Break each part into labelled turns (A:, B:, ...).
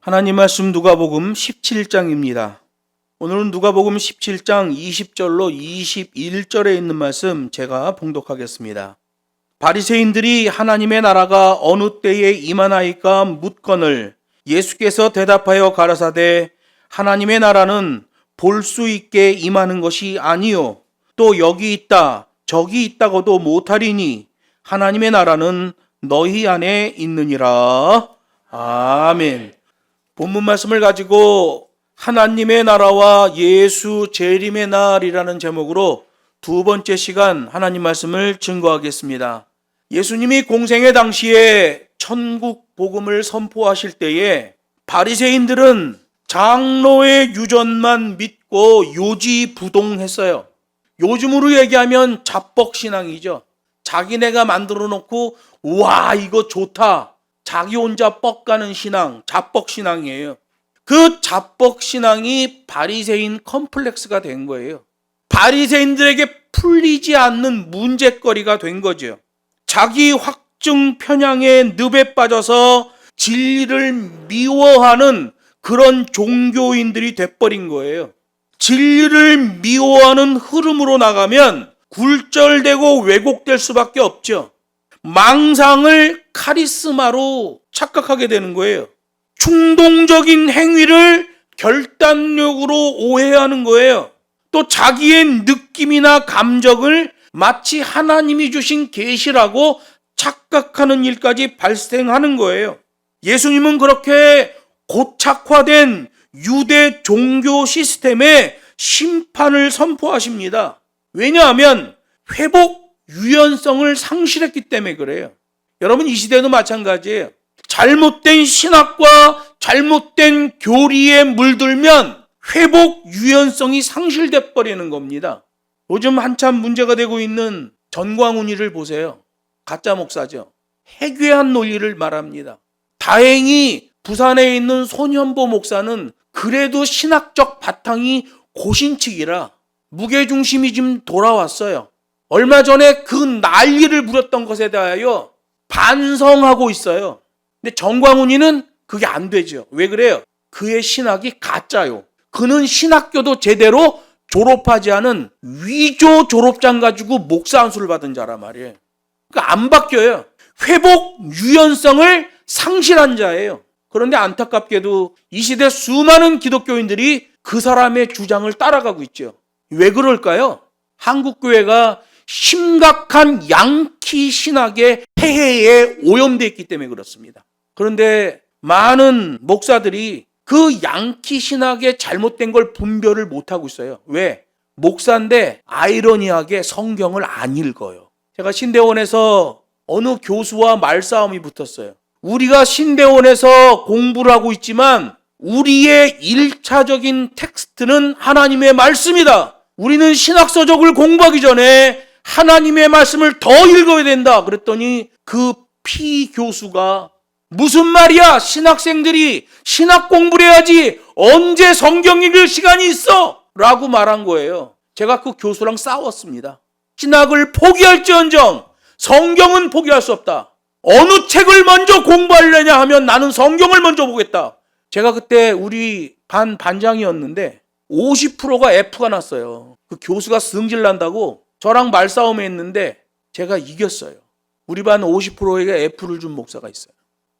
A: 하나님 말씀 누가복음 17장입니다. 오늘은 누가복음 17장 20절로 21절에 있는 말씀 제가 봉독하겠습니다. 바리새인들이 하나님의 나라가 어느 때에 임하나이까 묻거늘 예수께서 대답하여 가라사대 하나님의 나라는 볼 수 있게 임하는 것이 아니요 또 여기 있다 저기 있다고도 못하리니 하나님의 나라는 너희 안에 있느니라. 아멘. 본문 말씀을 가지고 하나님의 나라와 예수 재림의 날이라는 제목으로 두 번째 시간 하나님 말씀을 증거하겠습니다. 예수님이 공생의 당시에 천국 복음을 선포하실 때에 바리새인들은 장로의 유전만 믿고 요지부동했어요. 요즘으로 얘기하면 잡벅신앙이죠. 자기네가 만들어 놓고 와 이거 좋다. 자기 혼자 뻑가는 신앙, 잡벅신앙이에요. 그 잡벅신앙이 바리새인 컴플렉스가 된 거예요. 바리새인들에게 풀리지 않는 문제거리가 된 거죠. 자기 확증 편향의 늪에 빠져서 진리를 미워하는 그런 종교인들이 돼버린 거예요. 진리를 미워하는 흐름으로 나가면 굴절되고 왜곡될 수밖에 없죠. 망상을 카리스마로 착각하게 되는 거예요. 충동적인 행위를 결단력으로 오해하는 거예요. 또 자기의 느낌이나 감정을 마치 하나님이 주신 계시라고 착각하는 일까지 발생하는 거예요. 예수님은 그렇게 고착화된 유대 종교 시스템에 심판을 선포하십니다. 왜냐하면 회복 유연성을 상실했기 때문에 그래요. 여러분 이 시대도 마찬가지예요. 잘못된 신학과 잘못된 교리에 물들면 회복 유연성이 상실돼 버리는 겁니다. 요즘 한참 문제가 되고 있는 전광훈이를 보세요. 가짜 목사죠. 해괴한 논리를 말합니다. 다행히 부산에 있는 손현보 목사는 그래도 신학적 바탕이 고신측이라 무게중심이 좀 돌아왔어요. 얼마 전에 그 난리를 부렸던 것에 대하여 반성하고 있어요. 근데 정광훈이는 그게 안 되죠. 왜 그래요? 그의 신학이 가짜요. 그는 신학교도 제대로 졸업하지 않은 위조 졸업장 가지고 목사 안수를 받은 자란 말이에요. 그러니까 안 바뀌어요. 회복 유연성을 상실한 자예요. 그런데 안타깝게도 이 시대 수많은 기독교인들이 그 사람의 주장을 따라가고 있죠. 왜 그럴까요? 한국교회가 심각한 양키 신학의 폐해에 오염되어 있기 때문에 그렇습니다. 그런데 많은 목사들이 그 양키 신학의 잘못된 걸 분별을 못하고 있어요. 왜? 목사인데 아이러니하게 성경을 안 읽어요. 제가 신대원에서 어느 교수와 말싸움이 붙었어요. 우리가 신대원에서 공부를 하고 있지만 우리의 1차적인 텍스트는 하나님의 말씀이다. 우리는 신학서적을 공부하기 전에 하나님의 말씀을 더 읽어야 된다. 그랬더니 그 피교수가 무슨 말이야? 신학생들이 신학 공부를 해야지 언제 성경 읽을 시간이 있어? 라고 말한 거예요. 제가 그 교수랑 싸웠습니다. 신학을 포기할지언정 성경은 포기할 수 없다. 어느 책을 먼저 공부하려냐 하면 나는 성경을 먼저 보겠다. 제가 그때 우리 반장이었는데 50%가 F가 났어요. 그 교수가 승질 난다고 저랑 말싸움을 했는데 제가 이겼어요. 우리 반 50%에게 F를 준 목사가 있어요.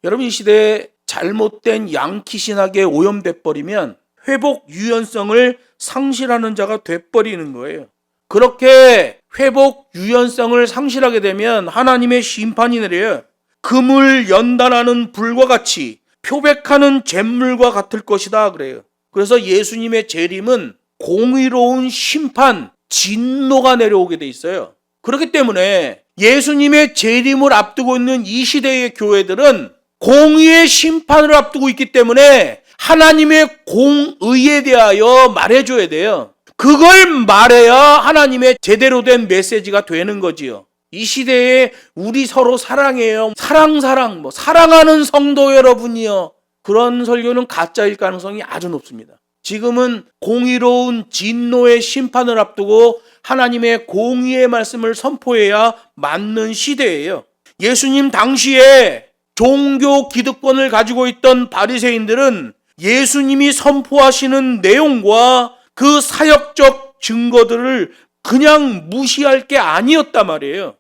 A: 여러분 이 시대에 잘못된 양키 신학에 오염돼 버리면 회복 유연성을 상실하는 자가 돼버리는 거예요. 그렇게 회복 유연성을 상실하게 되면 하나님의 심판이 내려요. 금을 연단하는 불과 같이 표백하는 잿물과 같을 것이다 그래요. 그래서 예수님의 재림은 공의로운 심판, 진노가 내려오게 돼 있어요. 그렇기 때문에 예수님의 재림을 앞두고 있는 이 시대의 교회들은 공의의 심판을 앞두고 있기 때문에 하나님의 공의에 대하여 말해줘야 돼요. 그걸 말해야 하나님의 제대로 된 메시지가 되는 거지요. 이 시대에 우리 서로 사랑해요. 사랑하는 성도 여러분이요. 그런 설교는 가짜일 가능성이 아주 높습니다. 지금은 공의로운 진노의 심판을 앞두고 하나님의 공의의 말씀을 선포해야 맞는 시대예요. 예수님 당시에 종교 기득권을 가지고 있던 바리새인들은 예수님이 선포하시는 내용과 그 사역적 증거들을 그냥 무시할 게 아니었단 말이에요.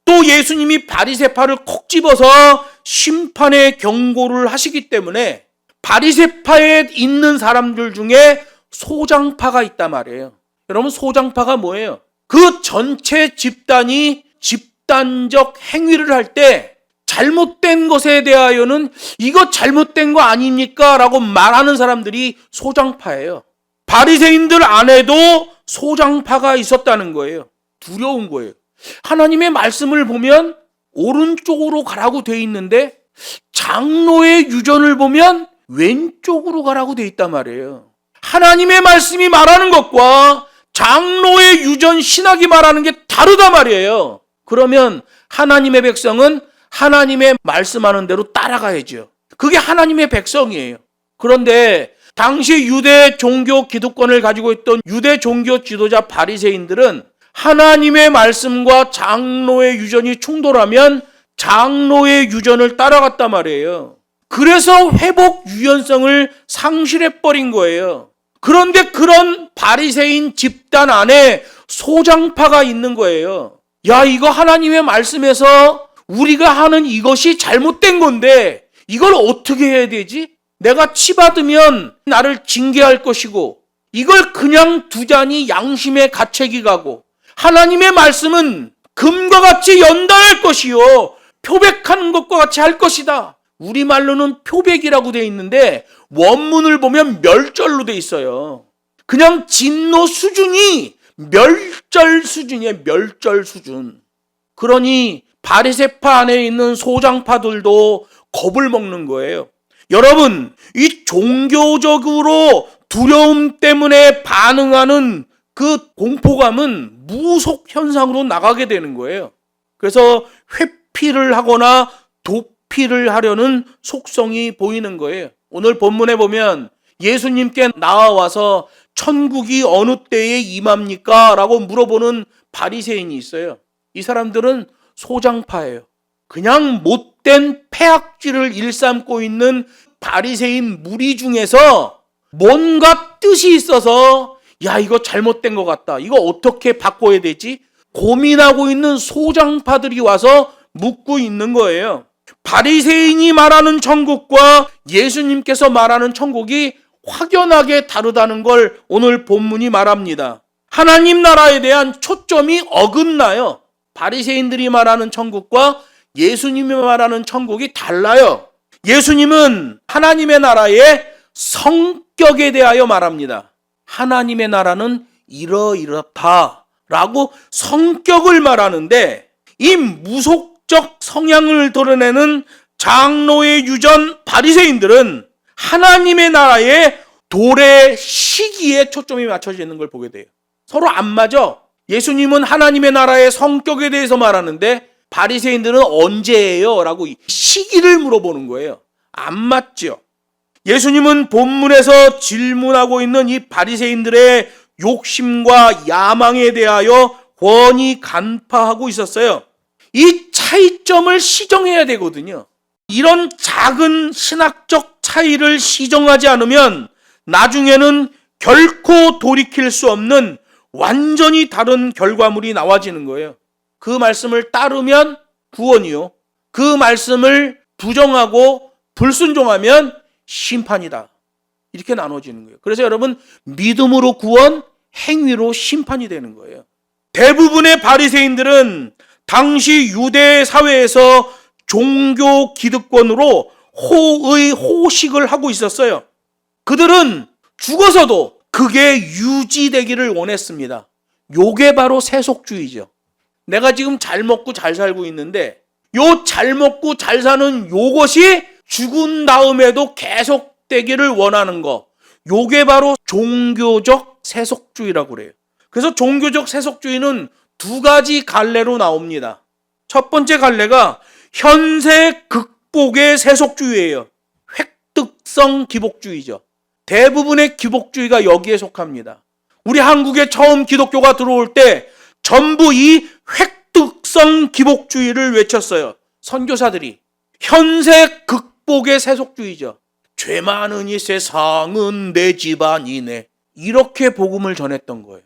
A: 또 예수님이 바리새파를 콕 집어서 심판의 경고를 하시기 때문에 바리새파에 있는 사람들 중에 소장파가 있단 말이에요. 여러분, 소장파가 뭐예요? 그 전체 집단이 집단적 행위를 할 때 잘못된 것에 대하여는 이거 잘못된 거 아닙니까? 라고 말하는 사람들이 소장파예요. 바리새인들 안에도 소장파가 있었다는 거예요. 두려운 거예요. 하나님의 말씀을 보면 오른쪽으로 가라고 돼 있는데 장로의 유전을 보면 왼쪽으로 가라고 돼 있단 말이에요. 하나님의 말씀이 말하는 것과 장로의 유전 신학이 말하는 게 다르단 말이에요. 그러면 하나님의 백성은 하나님의 말씀하는 대로 따라가야죠. 그게 하나님의 백성이에요. 그런데 당시 유대 종교 기득권을 가지고 있던 유대 종교 지도자 바리새인들은 하나님의 말씀과 장로의 유전이 충돌하면 장로의 유전을 따라갔단 말이에요. 그래서 회복 유연성을 상실해버린 거예요. 그런데 그런 바리새인 집단 안에 소장파가 있는 거예요. 야, 이거 하나님의 말씀에서 우리가 하는 이것이 잘못된 건데 이걸 어떻게 해야 되지? 내가 치받으면 나를 징계할 것이고 이걸 그냥 두자니 양심의 가책이 가고 하나님의 말씀은 금과 같이 연단할 것이요 표백하는 것과 같이 할 것이다. 우리말로는 표백이라고 되어 있는데 원문을 보면 멸절로 되어 있어요. 그냥 진노 수준이 멸절 수준이에요. 멸절 수준. 그러니 바리새파 안에 있는 소장파들도 겁을 먹는 거예요. 여러분, 이 종교적으로 두려움 때문에 반응하는 그 공포감은 무속 현상으로 나가게 되는 거예요. 그래서 회피를 하거나 도피를 하려는 속성이 보이는 거예요. 오늘 본문에 보면 예수님께 나와서 천국이 어느 때에 임합니까? 라고 물어보는 바리새인이 있어요. 이 사람들은 소장파예요. 그냥 못된 폐악질을 일삼고 있는 바리새인 무리 중에서 뭔가 뜻이 있어서 야, 이거 잘못된 것 같다. 이거 어떻게 바꿔야 되지? 고민하고 있는 소장파들이 와서 묻고 있는 거예요. 바리새인이 말하는 천국과 예수님께서 말하는 천국이 확연하게 다르다는 걸 오늘 본문이 말합니다. 하나님 나라에 대한 초점이 어긋나요. 바리새인들이 말하는 천국과 예수님이 말하는 천국이 달라요. 예수님은 하나님의 나라의 성격에 대하여 말합니다. 하나님의 나라는 이러이렇다라고 성격을 말하는데 이 무속적 성향을 드러내는 장로의 유전 바리새인들은 하나님의 나라의 도래 시기에 초점이 맞춰져 있는 걸 보게 돼요. 서로 안 맞아. 예수님은 하나님의 나라의 성격에 대해서 말하는데 바리새인들은 언제예요? 라고 시기를 물어보는 거예요. 안 맞죠. 예수님은 본문에서 질문하고 있는 이 바리새인들의 욕심과 야망에 대하여 훤히 간파하고 있었어요. 이 차이점을 시정해야 되거든요. 이런 작은 신학적 차이를 시정하지 않으면 나중에는 결코 돌이킬 수 없는 완전히 다른 결과물이 나와지는 거예요. 그 말씀을 따르면 구원이요. 그 말씀을 부정하고 불순종하면 심판이다. 이렇게 나눠지는 거예요. 그래서 여러분, 믿음으로 구원, 행위로 심판이 되는 거예요. 대부분의 바리새인들은 당시 유대 사회에서 종교 기득권으로 호의호식을 하고 있었어요. 그들은 죽어서도 그게 유지되기를 원했습니다. 요게 바로 세속주의죠. 내가 지금 잘 먹고 잘 살고 있는데 요 잘 먹고 잘 사는 요것이 죽은 다음에도 계속되기를 원하는 거. 요게 바로 종교적 세속주의라고 그래요. 그래서 종교적 세속주의는 두 가지 갈래로 나옵니다. 첫 번째 갈래가 현세 극복의 세속주의예요. 획득성 기복주의죠. 대부분의 기복주의가 여기에 속합니다. 우리 한국에 처음 기독교가 들어올 때 전부 이 획득성 기복주의를 외쳤어요. 선교사들이. 현세 극복의 세속주의죠. 죄 많으니 세상은 내 집안이네. 이렇게 복음을 전했던 거예요.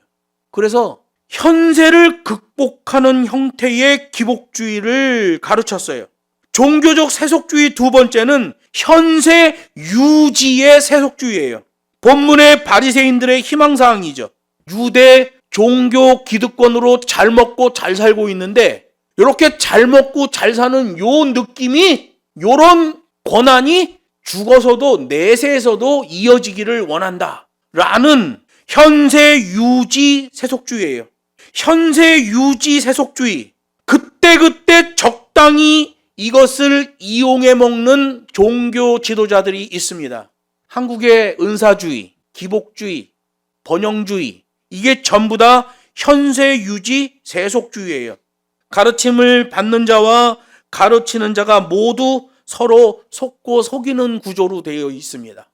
A: 그래서 현세를 극복하는 형태의 기복주의를 가르쳤어요. 종교적 세속주의 두 번째는 현세 유지의 세속주의예요. 본문의 바리새인들의 희망사항이죠. 유대 종교 기득권으로 잘 먹고 잘 살고 있는데 이렇게 잘 먹고 잘 사는 요 느낌이, 요런 권한이 죽어서도 내세에서도 이어지기를 원한다 라는 현세 유지 세속주의예요. 현세 유지 세속주의, 그때그때 적당히 이것을 이용해 먹는 종교 지도자들이 있습니다. 한국의 은사주의, 기복주의, 번영주의, 이게 전부 다 현세 유지 세속주의예요. 가르침을 받는 자와 가르치는 자가 모두 서로 속고 속이는 구조로 되어 있습니다.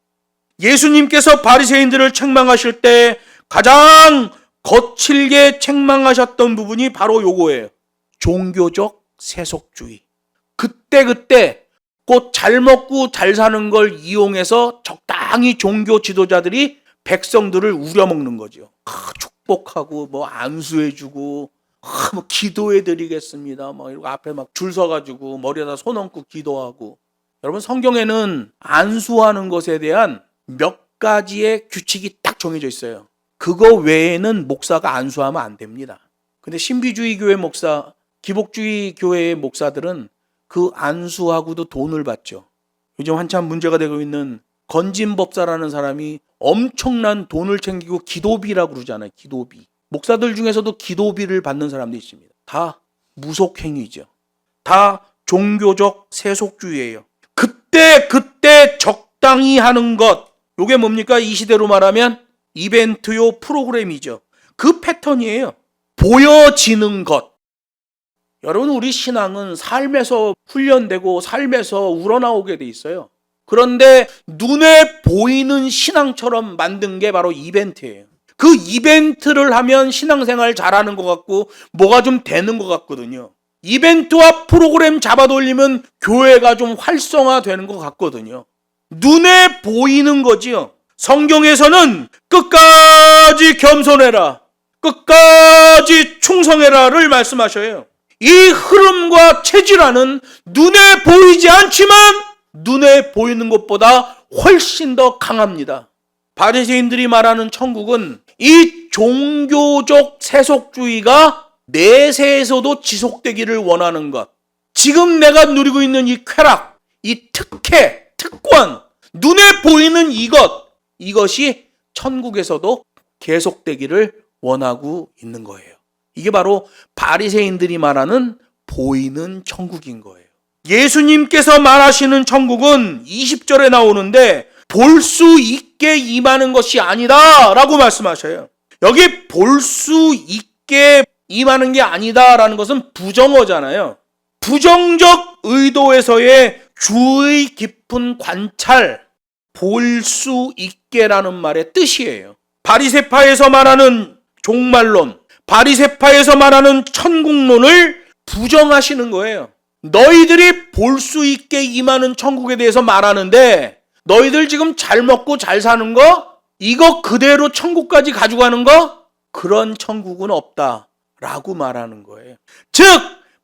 A: 예수님께서 바리새인들을 책망하실 때 가장 거칠게 책망하셨던 부분이 바로 요거예요. 종교적 세속주의. 그때 곧 잘 먹고 잘 사는 걸 이용해서 적당히 종교 지도자들이 백성들을 우려먹는 거죠. 축복하고 뭐 안수해주고 뭐 기도해드리겠습니다. 뭐 이러고 앞에 막 줄 서가지고 머리에다 손 얹고 기도하고. 여러분, 성경에는 안수하는 것에 대한 몇 가지의 규칙이 딱 정해져 있어요. 그거 외에는 목사가 안수하면 안 됩니다. 근데 신비주의 교회 목사, 기복주의 교회의 목사들은 그 안수하고도 돈을 받죠. 요즘 한참 문제가 되고 있는 건진법사라는 사람이 엄청난 돈을 챙기고 기도비라고 그러잖아요. 기도비. 목사들 중에서도 기도비를 받는 사람도 있습니다. 다 무속행위죠. 다 종교적 세속주의예요. 그때 적당히 하는 것, 이게 뭡니까? 이 시대로 말하면 이벤트요 프로그램이죠. 그 패턴이에요. 보여지는 것. 여러분, 우리 신앙은 삶에서 훈련되고 삶에서 우러나오게 돼 있어요. 그런데 눈에 보이는 신앙처럼 만든 게 바로 이벤트예요. 그 이벤트를 하면 신앙생활 잘하는 것 같고 뭐가 좀 되는 것 같거든요. 이벤트와 프로그램 잡아돌리면 교회가 좀 활성화되는 것 같거든요. 눈에 보이는 거지요. 성경에서는 끝까지 겸손해라, 끝까지 충성해라를 말씀하셔요. 이 흐름과 체질화는 눈에 보이지 않지만 눈에 보이는 것보다 훨씬 더 강합니다. 바리새인들이 말하는 천국은 이 종교적 세속주의가 내세에서도 지속되기를 원하는 것, 지금 내가 누리고 있는 이 쾌락, 이 특혜, 특권, 눈에 보이는 이것이 천국에서도 계속되기를 원하고 있는 거예요. 이게 바로 바리새인들이 말하는 보이는 천국인 거예요. 예수님께서 말하시는 천국은 20절에 나오는데 볼 수 있게 임하는 것이 아니다 라고 말씀하셔요. 여기 볼 수 있게 임하는 게 아니다 라는 것은 부정어잖아요. 부정적 의도에서의 주의 깊은 관찰, 볼 수 있게라는 말의 뜻이에요. 바리새파에서 말하는 종말론, 바리새파에서 말하는 천국론을 부정하시는 거예요. 너희들이 볼 수 있게 임하는 천국에 대해서 말하는데 너희들 지금 잘 먹고 잘 사는 거? 이거 그대로 천국까지 가져가는 거? 그런 천국은 없다 라고 말하는 거예요. 즉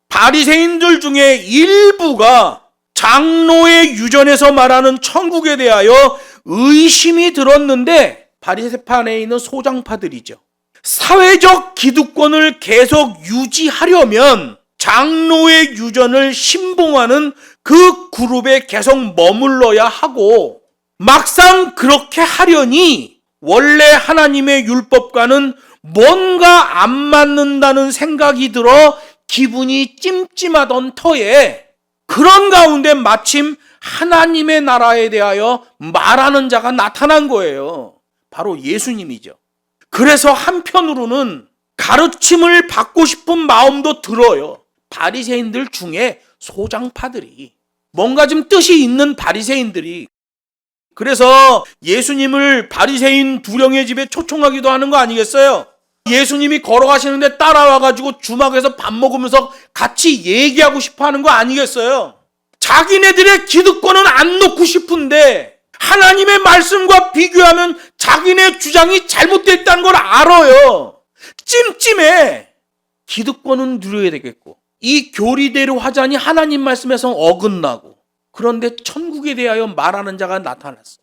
A: 바리새인들 중에 일부가 장로의 유전에서 말하는 천국에 대하여 의심이 들었는데 바리새파 안에 있는 소장파들이죠. 사회적 기득권을 계속 유지하려면 장로의 유전을 신봉하는 그 그룹에 계속 머물러야 하고, 막상 그렇게 하려니 원래 하나님의 율법과는 뭔가 안 맞는다는 생각이 들어 기분이 찜찜하던 터에 그런 가운데 마침 하나님의 나라에 대하여 말하는 자가 나타난 거예요. 바로 예수님이죠. 그래서 한편으로는 가르침을 받고 싶은 마음도 들어요. 바리새인들 중에 소장파들이, 뭔가 좀 뜻이 있는 바리새인들이. 그래서 예수님을 바리새인 두령의 집에 초청하기도 하는 거 아니겠어요? 예수님이 걸어가시는데 따라와가지고 주막에서 밥 먹으면서 같이 얘기하고 싶어 하는 거 아니겠어요? 자기네들의 기득권은 안 놓고 싶은데 하나님의 말씀과 비교하면 자기네 주장이 잘못됐다는 걸 알아요. 찜찜해. 기득권은 누려야 되겠고, 이 교리대로 하자니 하나님 말씀에서 어긋나고, 그런데 천국에 대하여 말하는 자가 나타났어요.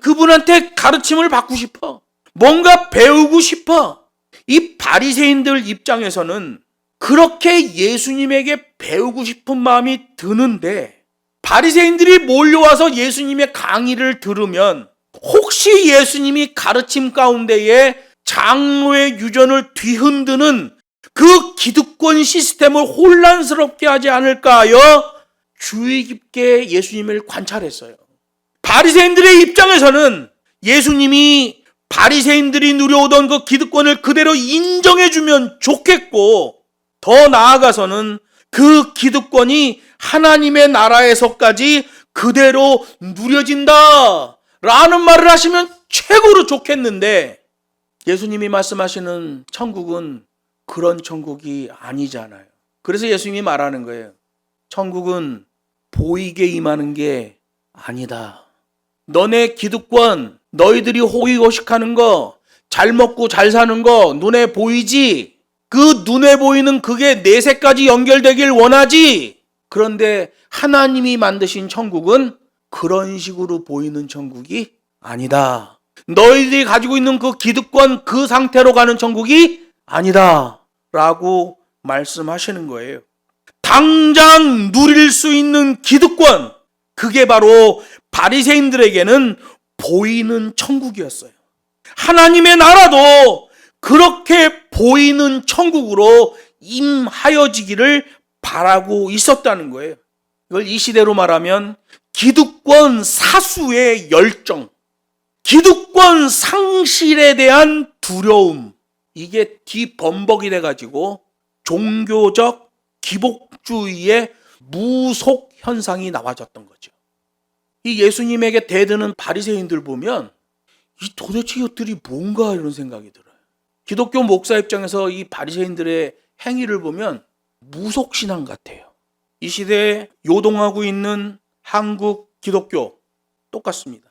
A: 그분한테 가르침을 받고 싶어. 뭔가 배우고 싶어. 이 바리새인들 입장에서는 그렇게 예수님에게 배우고 싶은 마음이 드는데, 바리새인들이 몰려와서 예수님의 강의를 들으면 혹시 예수님이 가르침 가운데에 장로의 유전을 뒤흔드는 그 기득권 시스템을 혼란스럽게 하지 않을까 하여 주의 깊게 예수님을 관찰했어요. 바리새인들의 입장에서는 예수님이 바리새인들이 누려오던 그 기득권을 그대로 인정해주면 좋겠고, 더 나아가서는 그 기득권이 하나님의 나라에서까지 그대로 누려진다 라는 말을 하시면 최고로 좋겠는데, 예수님이 말씀하시는 천국은 그런 천국이 아니잖아요. 그래서 예수님이 말하는 거예요. 천국은 보이게 임하는 게 아니다. 너네 기득권, 너희들이 호의호식하는 거, 잘 먹고 잘 사는 거 눈에 보이지? 그 눈에 보이는 그게 내세까지 연결되길 원하지? 그런데 하나님이 만드신 천국은 그런 식으로 보이는 천국이 아니다. 너희들이 가지고 있는 그 기득권, 그 상태로 가는 천국이 아니다 라고 말씀하시는 거예요. 당장 누릴 수 있는 기득권, 그게 바로 바리새인들에게는 보이는 천국이었어요. 하나님의 나라도 그렇게 보이는 천국으로 임하여지기를 바라고 있었다는 거예요. 이걸 이 시대로 말하면 기득권 사수의 열정, 기득권 상실에 대한 두려움, 이게 뒤범벅이 돼가지고 종교적 기복주의의 무속 현상이 나와졌던 거죠. 이 예수님에게 대드는 바리새인들 보면 이 도대체 이것들이 뭔가 이런 생각이 들어요. 기독교 목사 입장에서 이 바리새인들의 행위를 보면 무속신앙 같아요. 이 시대에 요동하고 있는 한국 기독교 똑같습니다.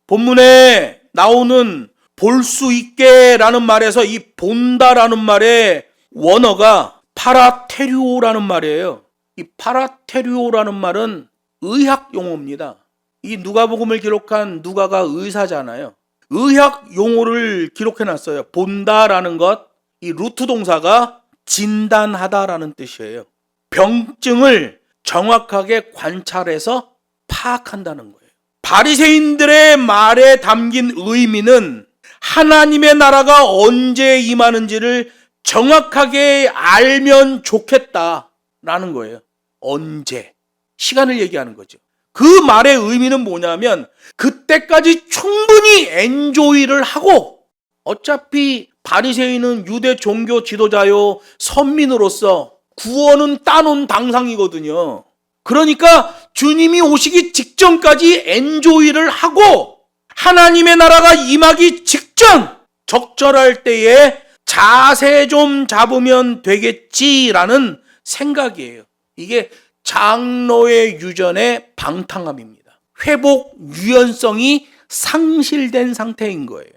A: 본문에 나오는 볼 수 있게 라는 말에서 이 본다라는 말의 원어가 파라테류오라는 말이에요. 이 파라테류오라는 말은 의학 용어입니다. 이 누가복음을 기록한 누가가 의사잖아요. 의학 용어를 기록해놨어요. 본다라는 것, 이 루트 동사가 진단하다라는 뜻이에요. 병증을 정확하게 관찰해서 파악한다는 거예요. 바리새인들의 말에 담긴 의미는 하나님의 나라가 언제 임하는지를 정확하게 알면 좋겠다라는 거예요. 언제? 시간을 얘기하는 거죠. 그 말의 의미는 뭐냐면 그때까지 충분히 엔조이를 하고, 어차피 바리새인은 유대 종교 지도자요 선민으로서 구원은 따놓은 당상이거든요. 그러니까 주님이 오시기 직전까지 엔조이를 하고 하나님의 나라가 임하기 직전 적절할 때에 자세 좀 잡으면 되겠지라는 생각이에요. 이게 장로의 유전의 방탕함입니다. 회복 유연성이 상실된 상태인 거예요.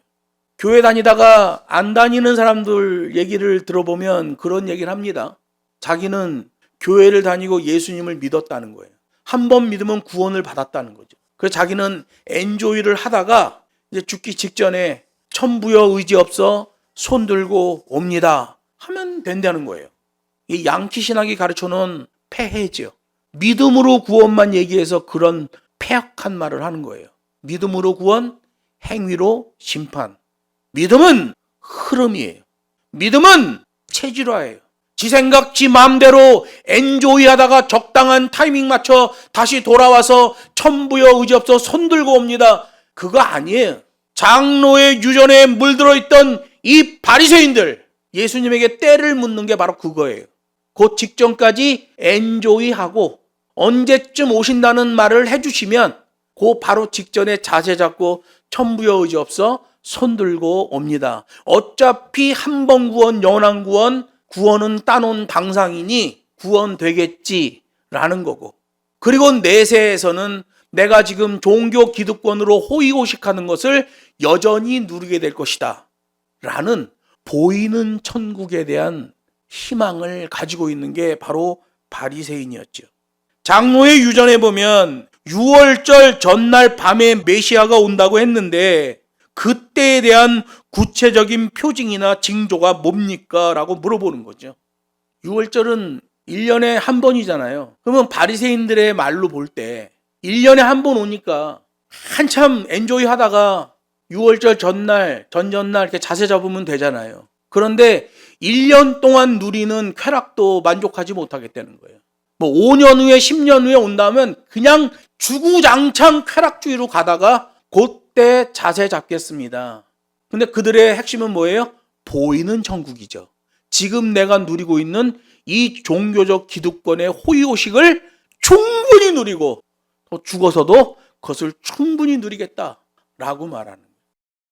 A: 교회 다니다가 안 다니는 사람들 얘기를 들어보면 그런 얘기를 합니다. 자기는 교회를 다니고 예수님을 믿었다는 거예요. 한 번 믿으면 구원을 받았다는 거죠. 그래서 자기는 엔조이를 하다가 이제 죽기 직전에 천부여 의지 없어 손 들고 옵니다 하면 된다는 거예요. 이 양키 신학이 가르쳐놓은 폐해죠. 믿음으로 구원만 얘기해서 그런 폐악한 말을 하는 거예요. 믿음으로 구원, 행위로 심판. 믿음은 흐름이에요. 믿음은 체질화예요. 지 생각, 지 마음대로 엔조이 하다가 적당한 타이밍 맞춰 다시 돌아와서 천부여 의지 없어 손 들고 옵니다. 그거 아니에요. 장로의 유전에 물들어 있던 이 바리새인들, 예수님에게 때를 묻는 게 바로 그거예요. 그 직전까지 엔조이하고 언제쯤 오신다는 말을 해주시면 그 바로 직전에 자세 잡고 천부여 의지 없어 손 들고 옵니다. 어차피 한 번 구원, 영원한 구원, 구원은 따놓은 당상이니 구원 되겠지라는 거고, 그리고 내세에서는 내가 지금 종교 기득권으로 호의호식하는 것을 여전히 누리게 될 것이다 라는 보이는 천국에 대한 희망을 가지고 있는 게 바로 바리새인이었죠. 장로의 유전에 보면 6월절 전날 밤에 메시아가 온다고 했는데 그때에 대한 구체적인 표징이나 징조가 뭡니까? 라고 물어보는 거죠. 6월절은 1년에 한 번이잖아요. 그러면 바리새인들의 말로 볼 때 1년에 한 번 오니까 한참 엔조이 하다가 6월절 전날, 전전날 이렇게 자세 잡으면 되잖아요. 그런데 1년 동안 누리는 쾌락도 만족하지 못하겠다는 거예요. 뭐 5년 후에 10년 후에 온다면 그냥 주구장창 쾌락주의로 가다가 그때 자세 잡겠습니다. 근데 그들의 핵심은 뭐예요? 보이는 천국이죠. 지금 내가 누리고 있는 이 종교적 기득권의 호의호식을 충분히 누리고 또 죽어서도 그것을 충분히 누리겠다라고 말하는 거예요.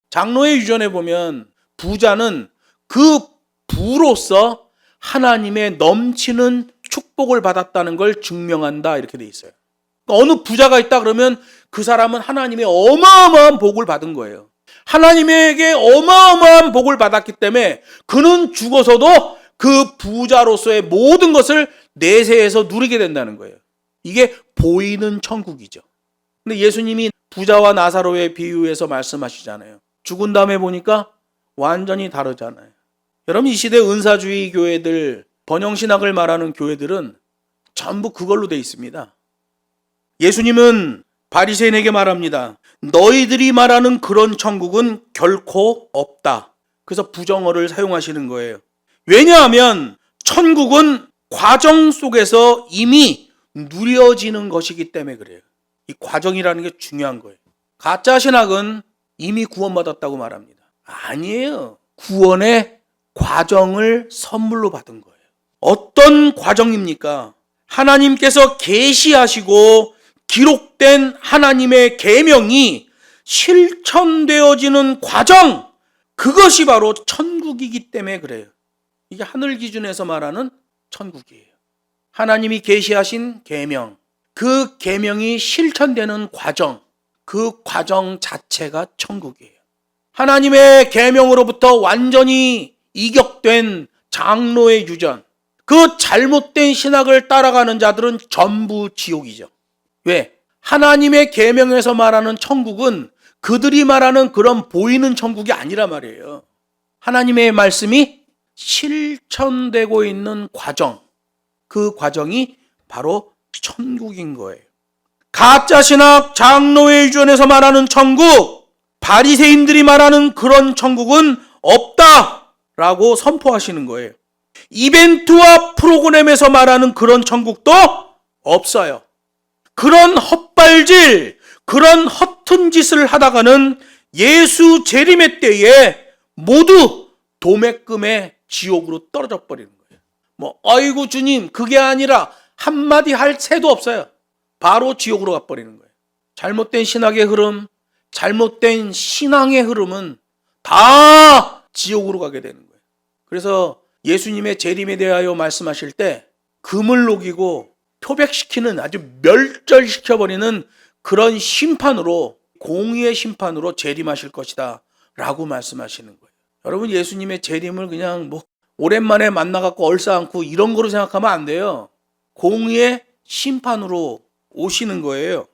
A: 장로의 유전에 보면 부자는 그 부로서 하나님의 넘치는 축복을 받았다는 걸 증명한다 이렇게 돼 있어요. 어느 부자가 있다 그러면 그 사람은 하나님의 어마어마한 복을 받은 거예요. 하나님에게 어마어마한 복을 받았기 때문에 그는 죽어서도 그 부자로서의 모든 것을 내세에서 누리게 된다는 거예요. 이게 보이는 천국이죠. 근데 예수님이 부자와 나사로의 비유에서 말씀하시잖아요. 죽은 다음에 보니까 완전히 다르잖아요. 여러분, 이 시대 은사주의 교회들, 번영신학을 말하는 교회들은 전부 그걸로 돼 있습니다. 예수님은 바리새인에게 말합니다. 너희들이 말하는 그런 천국은 결코 없다. 그래서 부정어를 사용하시는 거예요. 왜냐하면 천국은 과정 속에서 이미 누려지는 것이기 때문에 그래요. 이 과정이라는 게 중요한 거예요. 가짜 신학은 이미 구원받았다고 말합니다. 아니에요. 구원의 과정을 선물로 받은 거예요. 어떤 과정입니까? 하나님께서 계시하시고 기록된 하나님의 계명이 실천되어지는 과정, 그것이 바로 천국이기 때문에 그래요. 이게 하늘 기준에서 말하는 천국이에요. 하나님이 계시하신 계명, 그 계명이 실천되는 과정, 그 과정 자체가 천국이에요. 하나님의 계명으로부터 완전히 이격된 장로의 유전, 그 잘못된 신학을 따라가는 자들은 전부 지옥이죠. 왜? 하나님의 계명에서 말하는 천국은 그들이 말하는 그런 보이는 천국이 아니란 말이에요. 하나님의 말씀이 실천되고 있는 과정, 그 과정이 바로 천국인 거예요. 가짜 신학 장로의 유전에서 말하는 천국, 바리새인들이 말하는 그런 천국은 없다라고 선포하시는 거예요. 이벤트와 프로그램에서 말하는 그런 천국도 없어요. 그런 헛발질, 그런 허튼 짓을 하다가는 예수 재림의 때에 모두 도매금의 지옥으로 떨어져 버리는 거예요. 아이고 주님, 그게 아니라 한마디 할 새도 없어요. 바로 지옥으로 가버리는 거예요. 잘못된 신학의 흐름, 잘못된 신앙의 흐름은 다 지옥으로 가게 되는 거예요. 그래서 예수님의 재림에 대하여 말씀하실 때 금을 녹이고 표백시키는, 아주 멸절시켜버리는 그런 심판으로, 공의의 심판으로 재림하실 것이다 라고 말씀하시는 거예요. 여러분, 예수님의 재림을 그냥 오랜만에 만나갖고 얼싸안고 이런 거로 생각하면 안 돼요. 공의의 심판으로 오시는 거예요.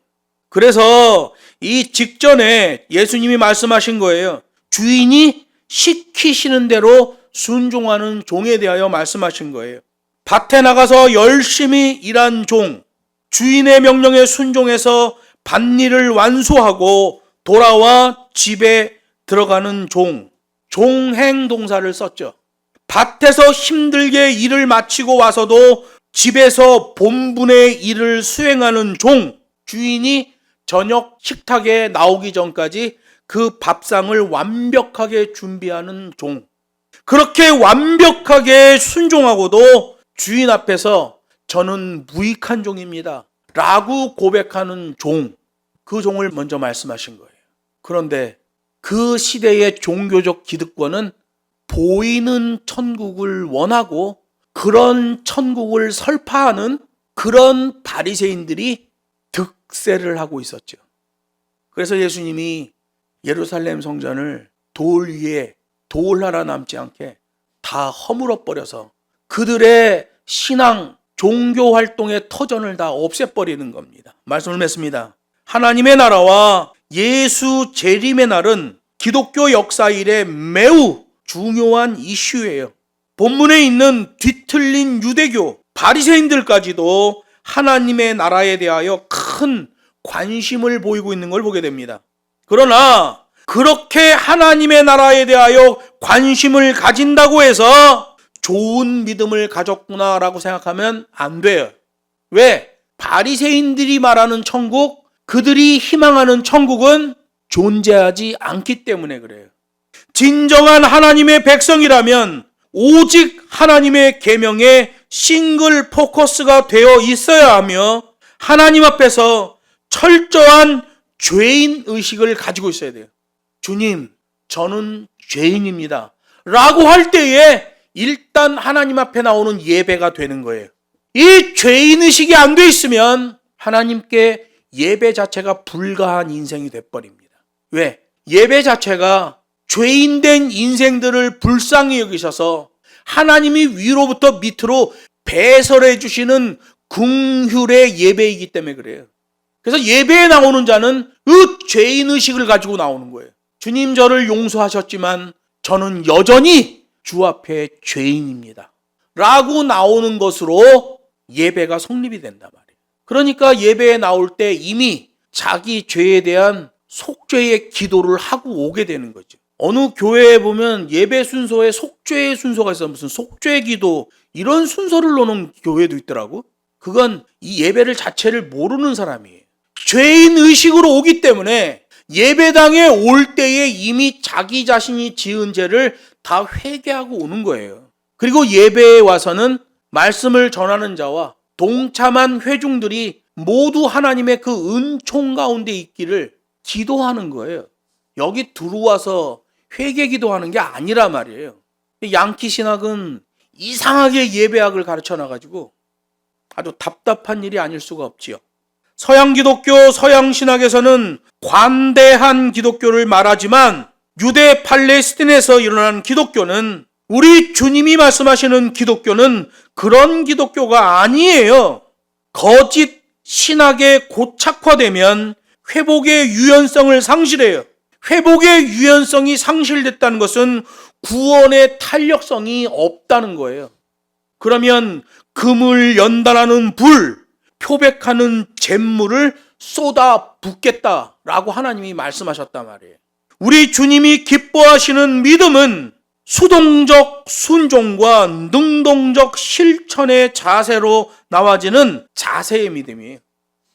A: 그래서 이 직전에 예수님이 말씀하신 거예요. 주인이 시키시는 대로 순종하는 종에 대하여 말씀하신 거예요. 밭에 나가서 열심히 일한 종, 주인의 명령에 순종해서 밭일을 완수하고 돌아와 집에 들어가는 종, 종행동사를 썼죠. 밭에서 힘들게 일을 마치고 와서도 집에서 본분의 일을 수행하는 종, 주인이 저녁 식탁에 나오기 전까지 그 밥상을 완벽하게 준비하는 종, 그렇게 완벽하게 순종하고도 주인 앞에서 저는 무익한 종입니다 라고 고백하는 종, 그 종을 먼저 말씀하신 거예요. 그런데 그 시대의 종교적 기득권은 보이는 천국을 원하고 그런 천국을 설파하는 그런 바리새인들이 득세를 하고 있었죠. 그래서 예수님이 예루살렘 성전을 돌 위에 돌 하나 남지 않게 다 허물어 버려서 그들의 신앙, 종교 활동의 터전을 다 없애버리는 겁니다. 말씀을 맺습니다. 하나님의 나라와 예수 재림의 날은 기독교 역사 일에 매우 중요한 이슈예요. 본문에 있는 뒤틀린 유대교, 바리새인들까지도 하나님의 나라에 대하여 큰 관심을 보이고 있는 걸 보게 됩니다. 그러나 그렇게 하나님의 나라에 대하여 관심을 가진다고 해서 좋은 믿음을 가졌구나라고 생각하면 안 돼요. 왜? 바리새인들이 말하는 천국, 그들이 희망하는 천국은 존재하지 않기 때문에 그래요. 진정한 하나님의 백성이라면 오직 하나님의 계명에 싱글 포커스가 되어 있어야 하며 하나님 앞에서 철저한 죄인 의식을 가지고 있어야 돼요. 주님, 저는 죄인입니다 라고 할 때에 일단 하나님 앞에 나오는 예배가 되는 거예요. 이 죄인 의식이 안 돼 있으면 하나님께 예배 자체가 불가한 인생이 돼버립니다. 왜? 예배 자체가 죄인된 인생들을 불쌍히 여기셔서 하나님이 위로부터 밑으로 배설해 주시는 긍휼의 예배이기 때문에 그래요. 그래서 예배에 나오는 자는 그 죄인의식을 가지고 나오는 거예요. 주님, 저를 용서하셨지만 저는 여전히 주 앞에 죄인입니다 라고 나오는 것으로 예배가 성립이 된단 말이에요. 그러니까 예배에 나올 때 이미 자기 죄에 대한 속죄의 기도를 하고 오게 되는 거죠. 어느 교회에 보면 예배 순서에 속죄의 순서가 있어요. 무슨 속죄 기도 이런 순서를 놓는 교회도 있더라고. 그건 이 예배를 자체를 모르는 사람이에요. 죄인 의식으로 오기 때문에 예배당에 올 때에 이미 자기 자신이 지은 죄를 다 회개하고 오는 거예요. 그리고 예배에 와서는 말씀을 전하는 자와 동참한 회중들이 모두 하나님의 그 은총 가운데 있기를 기도하는 거예요. 여기 들어와서 회개 기도하는 게 아니라 말이에요. 양키 신학은 이상하게 예배학을 가르쳐 놔가지고 아주 답답한 일이 아닐 수가 없지요. 서양 기독교, 서양 신학에서는 관대한 기독교를 말하지만 유대 팔레스틴에서 일어난 기독교는, 우리 주님이 말씀하시는 기독교는 그런 기독교가 아니에요. 거짓 신학에 고착화되면 회복의 유연성을 상실해요. 회복의 유연성이 상실됐다는 것은 구원의 탄력성이 없다는 거예요. 그러면 금을 연단하는 불, 표백하는 잿물을 쏟아 붓겠다라고 하나님이 말씀하셨단 말이에요. 우리 주님이 기뻐하시는 믿음은 수동적 순종과 능동적 실천의 자세로 나와지는 자세의 믿음이에요.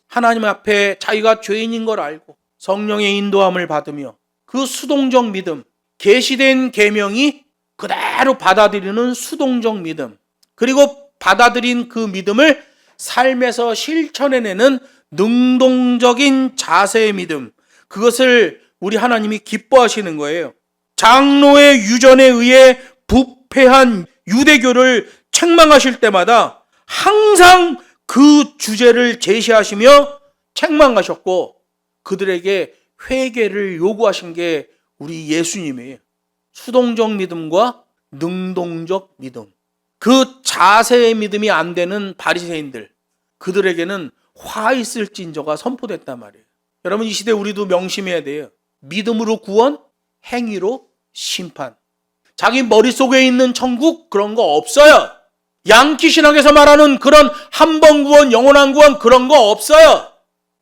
A: 하나님 앞에 자기가 죄인인 걸 알고 성령의 인도함을 받으며 그 수동적 믿음, 계시된 계명이 그대로 받아들이는 수동적 믿음, 그리고 받아들인 그 믿음을 삶에서 실천해내는 능동적인 자세의 믿음, 그것을 우리 하나님이 기뻐하시는 거예요. 장로의 유전에 의해 부패한 유대교를 책망하실 때마다 항상 그 주제를 제시하시며 책망하셨고 그들에게 회개를 요구하신 게 우리 예수님이에요. 수동적 믿음과 능동적 믿음, 그 자세의 믿음이 안 되는 바리새인들, 그들에게는 화 있을진저가 선포됐단 말이에요. 여러분, 이 시대 우리도 명심해야 돼요. 믿음으로 구원, 행위로 심판. 자기 머릿속에 있는 천국 그런 거 없어요. 양키 신학에서 말하는 그런 한 번 구원, 영원한 구원 그런 거 없어요.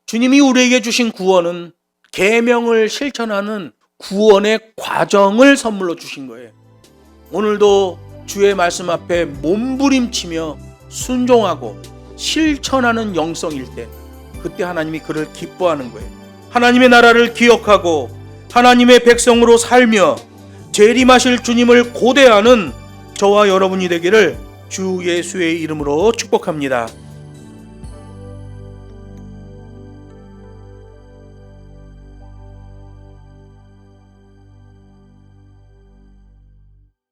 A: 주님이 우리에게 주신 구원은 계명을 실천하는 구원의 과정을 선물로 주신 거예요. 오늘도 주의 말씀 앞에 몸부림치며 순종하고 실천하는 영성일 때, 그때 하나님이 그를 기뻐하는 거예요. 하나님의 나라를 기억하고 하나님의 백성으로 살며 재림하실 주님을 고대하는 저와 여러분이 되기를 주 예수의 이름으로 축복합니다.